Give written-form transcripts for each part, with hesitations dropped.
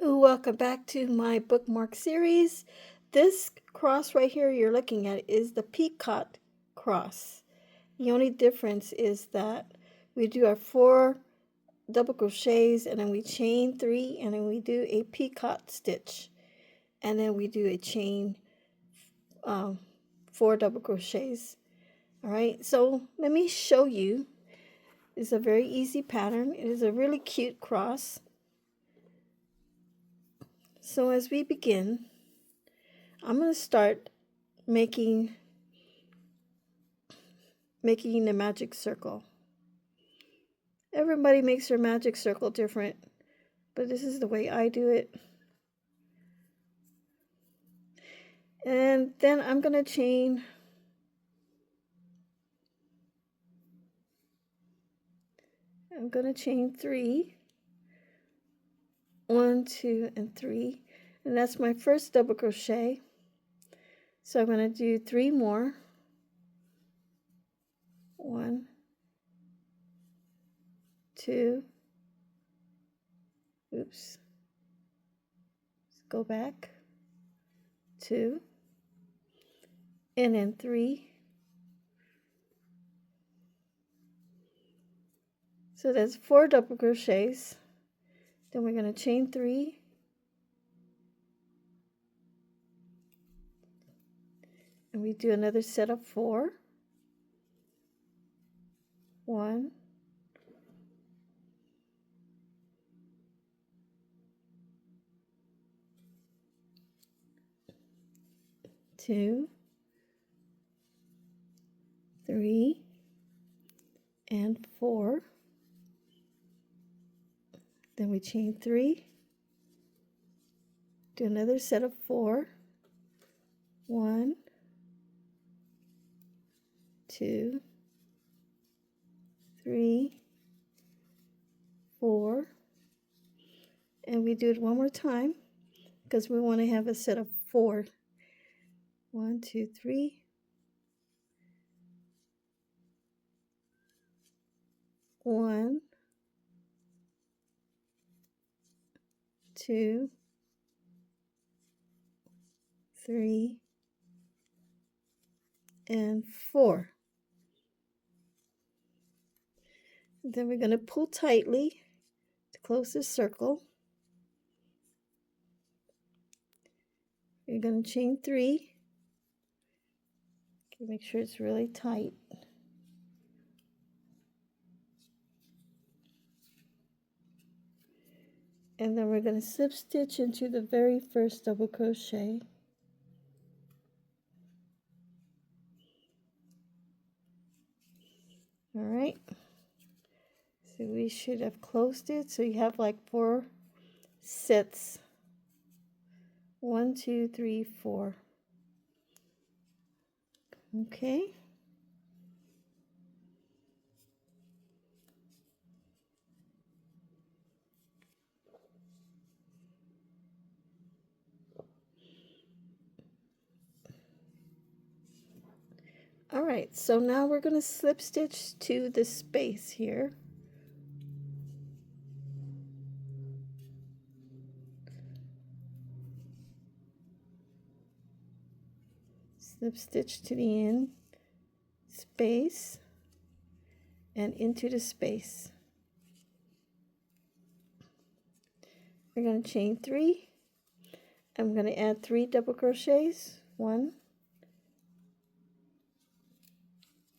Welcome back to my bookmark series. This cross right here you're looking at is the Peacock cross. The only difference is that we do our 4 double crochets and then we chain 3 and then we do a peacock stitch and then we do a chain 4 double crochets. Alright, so let me show you. It's a very easy pattern. It is a really cute cross. So as we begin, I'm going to start making the magic circle. Everybody makes their magic circle different, but this is the way I do it. And then I'm going to chain chain 3. 1, 2, and 3, and that's my first double crochet. So I'm going to do 3 more. 1, 2, oops, let's go back, 2, and then 3. So that's 4 double crochets. Then we're going to chain 3, and we do another set of 4. 1, 2, 3, and 4. Then we chain 3, do another set of 4. 1, 2, 3, 4, and we do it one more time because we want to have a set of 4. 1, 2, 3, 1, 2, 3, and 4. Then we're going to pull tightly to close this circle. You're going to chain 3. Make sure it's really tight. And then we're going to slip stitch into the very first double crochet. All right. So we should have closed it. So you have like 4 sets. 1, 2, 3, 4. Okay. All right, so now we're going to slip stitch to the space here. Slip stitch to the end, space, and into the space. We're going to chain 3. I'm going to add 3 double crochets. 1,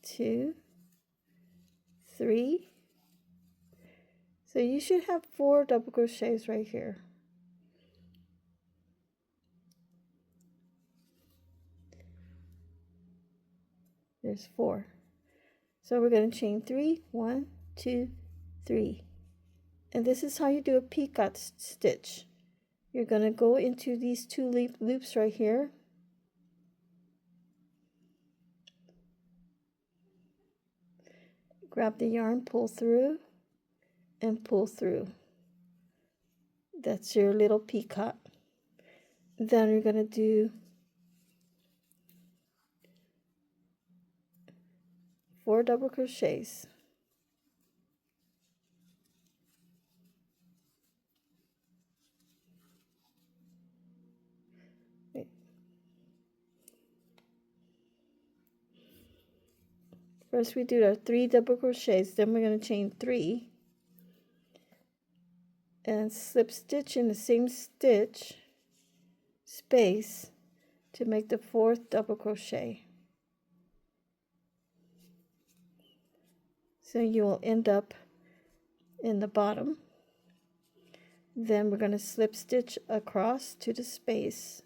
2, 3. So you should have 4 double crochets right here. There's 4. So we're going to chain 3. 1, 2, 3. And this is how you do a peacock stitch. You're going to go into these 2 loops right here. Grab the yarn, pull through, and pull through. That's your little peacock. Then you're going to do 4 double crochets. First we do our 3 double crochets, then we're going to chain 3 and slip stitch in the same stitch space to make the 4th double crochet. So you will end up in the bottom. Then we're going to slip stitch across to the space.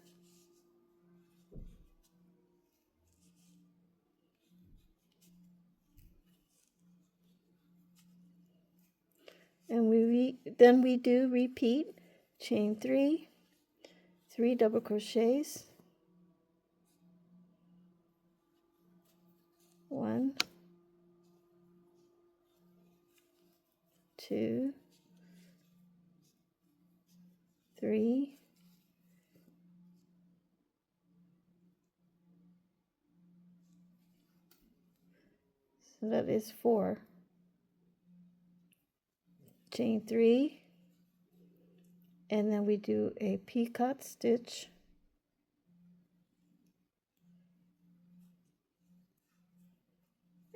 And then we do repeat, chain 3, 3 double crochets, 1, 2, 3, 4. Chain 3, and then we do a peacock stitch,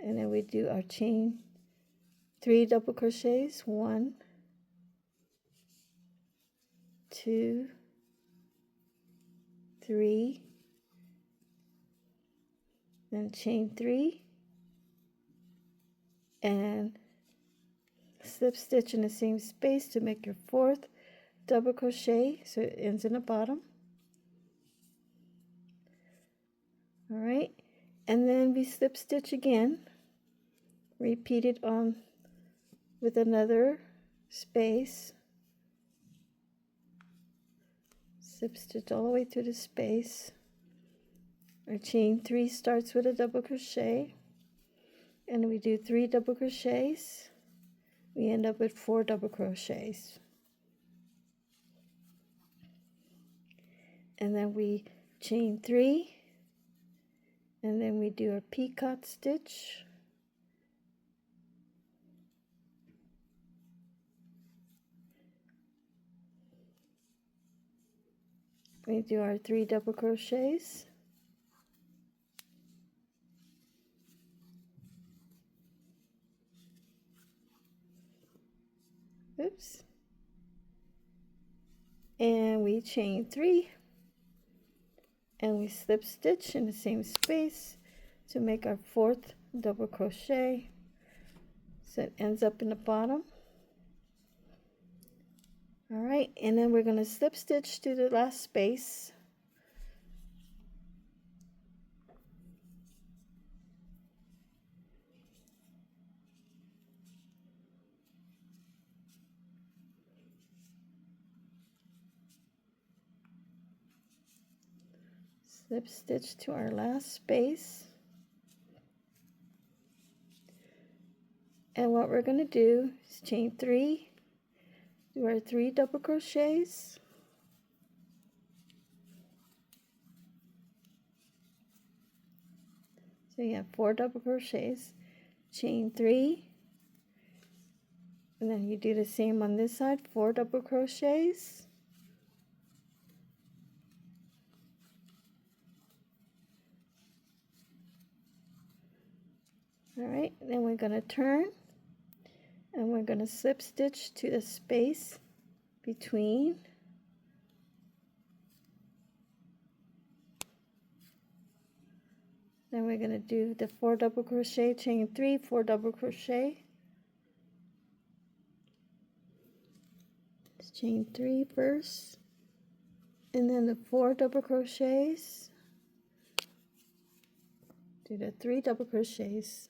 and then we do our chain 3 double crochets, 1, 2, 3, then chain 3 and slip stitch in the same space to make your 4th double crochet, so it ends in the bottom. All right, and then we slip stitch again, repeat it on with another space, slip stitch all the way through the space. Our chain 3 starts with a double crochet, and we do 3 double crochets. We end up with 4 double crochets. And then we chain 3, and then we do a peacock stitch, we do our 3 double crochets, oops, and we chain 3, and we slip stitch in the same space to make our 4th double crochet, so it ends up in the bottom. All right, and then we're going to slip stitch to the last space, slip stitch to our last space, and what we're going to do is chain 3, do our 3 double crochets, so you have 4 double crochets, chain 3, and then you do the same on this side, 4 double crochets, all right, then we're going to turn, and we're going to slip stitch to the space between, then we're going to do the 4 double crochet, chain 3, 4 double crochet, chain 3 first, and then the 4 double crochets, do the 3 double crochets,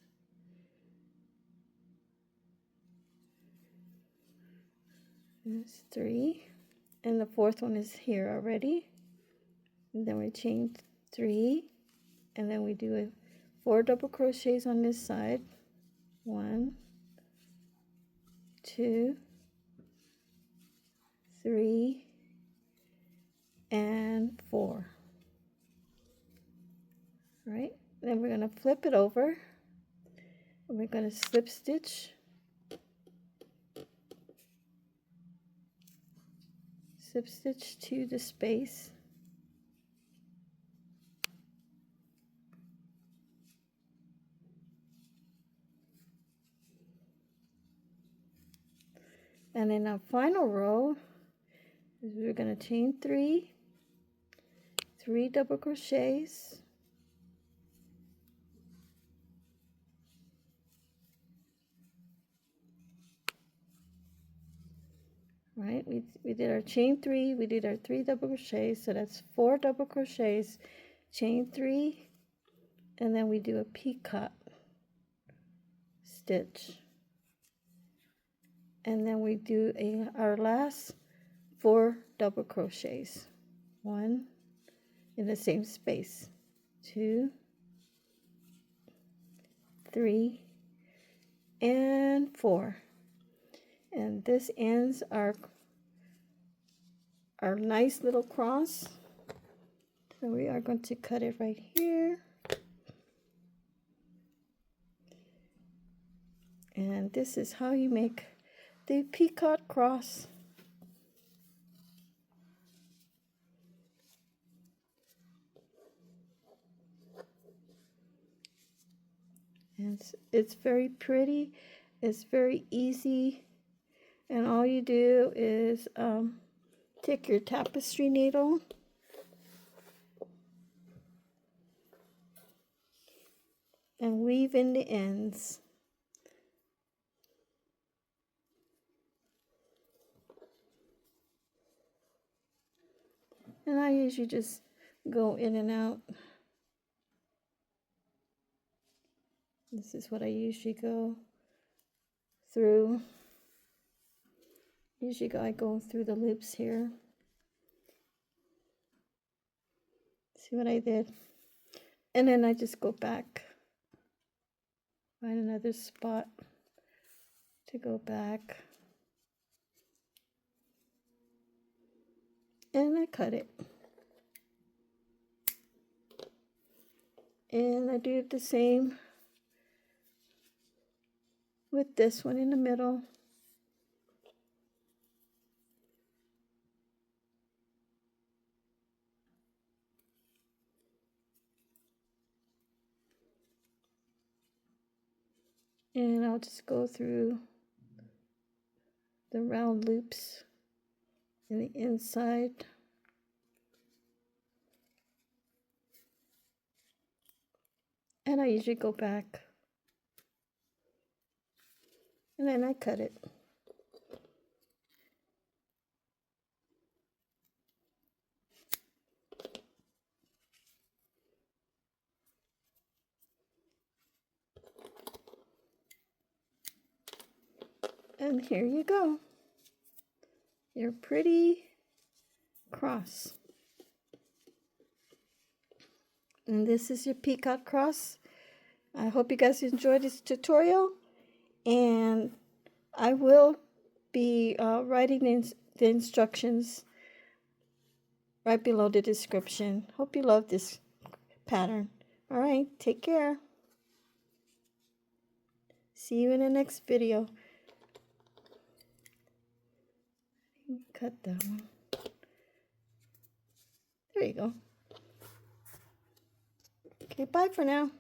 that's 3, and the 4th one is here already, and then we chain 3, and then we do a 4 double crochets on this side, 1, 2, 3, and 4. All right, then we're going to flip it over, and we're going to slip stitch, to the space, And in our final row, we're going to chain 3, 3 double crochets, right? We did our chain 3, we did our 3 double crochets, so that's 4 double crochets, chain 3, and then we do a peacock stitch, and then we do our last 4 double crochets, 1 in the same space, 2, 3, and 4. And this ends our nice little cross. So we are going to cut it right here. And this is how you make the peacock cross. And it's very pretty. It's very easy. And all you do is take your tapestry needle and weave in the ends. And I usually just go in and out. This is what I usually go through. Usually I go through the loops here. See what I did? And then I just go back. Find another spot to go back. And I cut it. And I do the same with this one in the middle. And I'll just go through the round loops in the inside. And I usually go back. And then I cut it. And here you go. Your pretty cross. And this is your peacock cross. I hope you guys enjoyed this tutorial. And I will be writing the instructions right below the description. Hope you love this pattern. All right, take care. See you in the next video. Cut that one. There you go. Okay, bye for now.